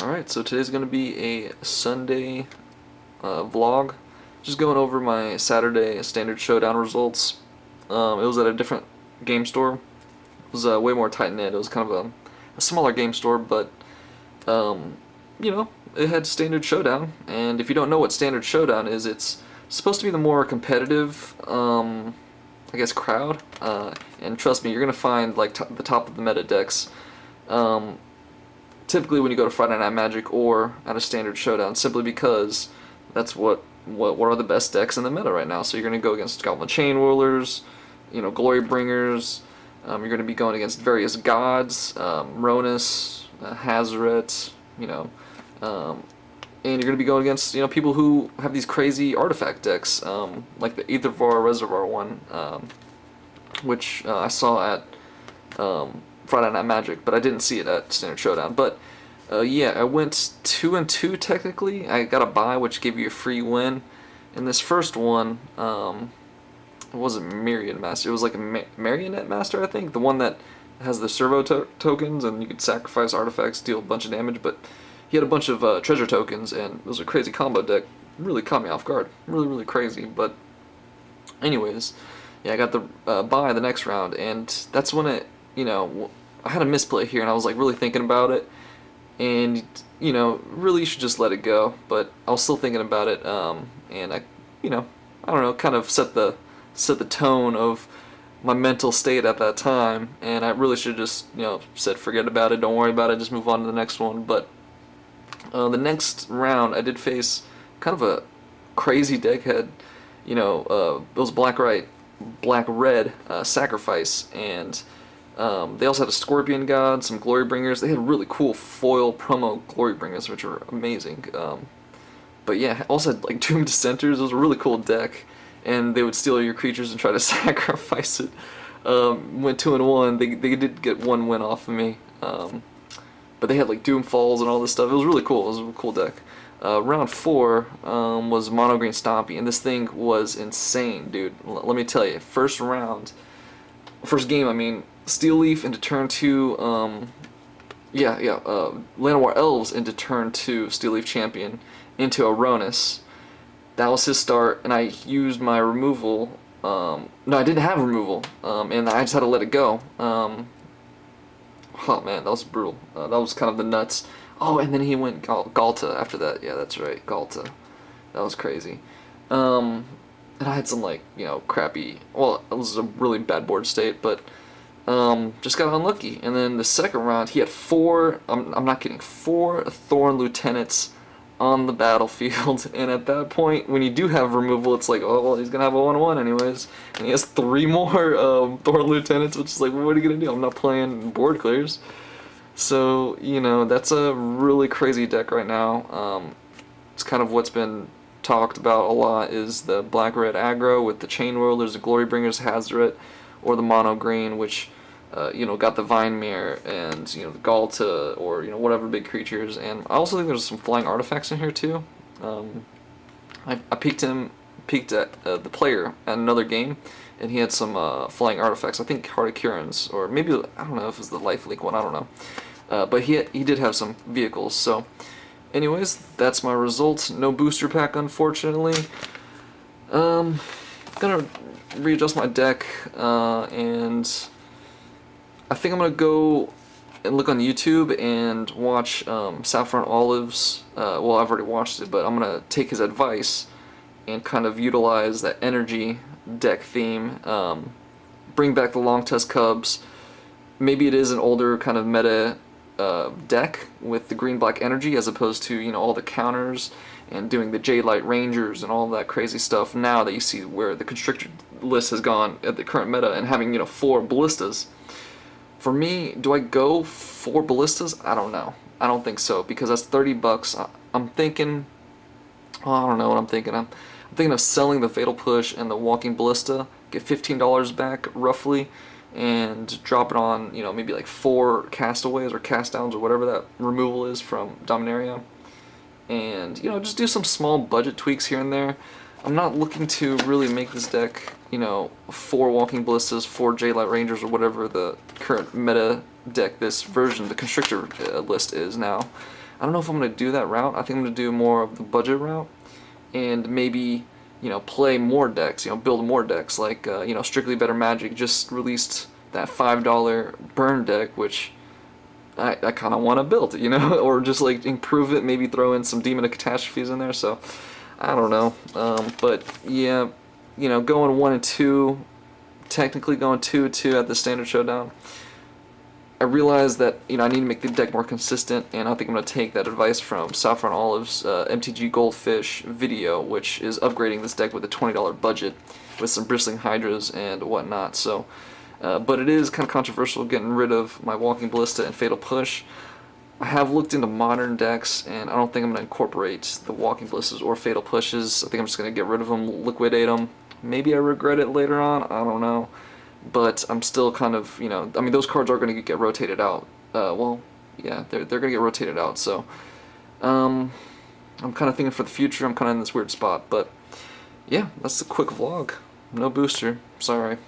Alright, so today's going to be a Sunday vlog. Just going over my Saturday Standard Showdown results. It was at a different game store. It was way more tight-knit. It was kind of a smaller game store, but, you know, it had Standard Showdown. And if you don't know what Standard Showdown is, it's supposed to be the more competitive, I guess, crowd. And trust me, you're going to find, like, the top of the meta decks. Typically when you go to Friday Night Magic or at a Standard Showdown, simply because that's what are the best decks in the meta right now. So you're going to go against Ghalta Chain Whirlers, you know, Glory Bringers. You're going to be going against various gods, Rhonas, Hazoret, you know, and you're going to be going against, you know, people who have these crazy artifact decks, like the Aethervar Reservoir one, which I saw at Friday Night Magic, but I didn't see it at Standard Showdown. But yeah, I went 2-2 technically. I got a bye, which gave you a free win. In this first one, it wasn't Myriad Master. It was like a Marionette Master, I think, the one that has the servo tokens, and you could sacrifice artifacts, deal a bunch of damage. But he had a bunch of treasure tokens, and it was a crazy combo deck. Really caught me off guard. Really crazy. But anyways, yeah, I got the bye the next round, and that's when it, you know, I had a misplay here, and I was like really thinking about it, and you know, really you should just let it go. But I was still thinking about it, and I, you know, I don't know, kind of set the tone of my mental state at that time, and I really should just, you know, said forget about it, don't worry about it, just move on to the next one. But the next round I did face kind of a crazy deck. Had, you know, it was black-red sacrifice, and they also had a Scorpion God, some Glory Bringers. They had really cool foil promo Glory Bringers, which were amazing. But yeah, also had like Doom Dissenters. It was a really cool deck, and they would steal your creatures and try to sacrifice it. Went 2-1. They did get one win off of me, but they had like Doom Falls and all this stuff. It was really cool. It was a cool deck. Round 4 was Mono Green Stompy, and this thing was insane, dude. Let me tell you, first game, I mean, Steel Leaf into turn 2, Llanowar Elves into turn 2, Steel Leaf Champion, into a Rhonas. That was his start, and I used my removal, no, I didn't have removal, and I just had to let it go. Oh man, that was brutal. That was kind of the nuts. Oh, and then he went Ghalta after that. Yeah, that's right, Ghalta. That was crazy. And I had some, like, you know, crappy, well, it was a really bad board state, but just got unlucky. And then the second round, he had 4, I'm not kidding, 4 Thorn Lieutenants on the battlefield. And at that point, when you do have removal, it's like, oh, well, he's gonna have a 1-1 anyways. And he has 3 more Thorn Lieutenants, which is like, well, what are you gonna do? I'm not playing board clears. So, you know, that's a really crazy deck right now. It's kind of what's been talked about a lot, is the black-red aggro with the Chain Whirlers, the Glory Bringers, Hazoret, or the Mono Green, which, you know, got the Vine Mirror and, you know, the Ghalta, or, you know, whatever big creatures. And I also think there's some flying artifacts in here too. I peeked at the player at another game, and he had some flying artifacts. I think Heart of Curans, or maybe, I don't know if it was the Life Leak one, I don't know. But he did have some vehicles. So anyways, that's my results. No booster pack, unfortunately. Gonna readjust my deck, and I think I'm gonna go and look on YouTube and watch SaffronOlive's, well, I've already watched it, but I'm gonna take his advice and kind of utilize that energy deck theme, bring back the Long Tusk Cubs. Maybe it is an older kind of meta deck with the green-black energy, as opposed to, you know, all the counters and doing the Jadelight Rangers and all that crazy stuff now that you see where the Constrictor list has gone at the current meta, and having, you know, 4 Ballistas. For me, do I go 4 Ballistas? I don't know. I don't think so, because that's $30. I'm thinking, oh, I don't know what I'm thinking. I'm thinking of selling the Fatal Push and the Walking Ballista, get $15 back roughly, and drop it on, you know, maybe like 4 Castaways or Cast Downs or whatever that removal is from Dominaria, and, you know, just do some small budget tweaks here and there. I'm not looking to really make this deck, you know, 4 Walking Ballistas, 4 Jadelight Rangers, or whatever the current meta deck this version, the Constrictor list, is now. I don't know if I'm going to do that route. I think I'm going to do more of the budget route, and maybe, you know, play more decks, you know, build more decks. Like, you know, Strictly Better Magic just released that $5 burn deck, which I kind of want to build, you know, or just like improve it, maybe throw in some Demon of Catastrophes in there. So I don't know, but yeah, you know, going 1 and 2, technically going 2 and 2 at the Standard Showdown, I realized that, you know, I need to make the deck more consistent, and I think I'm going to take that advice from SaffronOlive's MTG Goldfish video, which is upgrading this deck with a $20 budget with some Bristling Hydras and whatnot. So, but it is kind of controversial getting rid of my Walking Ballista and Fatal Push. I have looked into modern decks, and I don't think I'm going to incorporate the Walking Ballistas or Fatal Pushes. I think I'm just going to get rid of them, liquidate them. Maybe I regret it later on, I don't know. But I'm still kind of, you know, I mean, those cards are going to get rotated out. Well, yeah, they're going to get rotated out. So, I'm kind of thinking for the future. I'm kind of in this weird spot. But, yeah, that's a quick vlog. No booster. Sorry.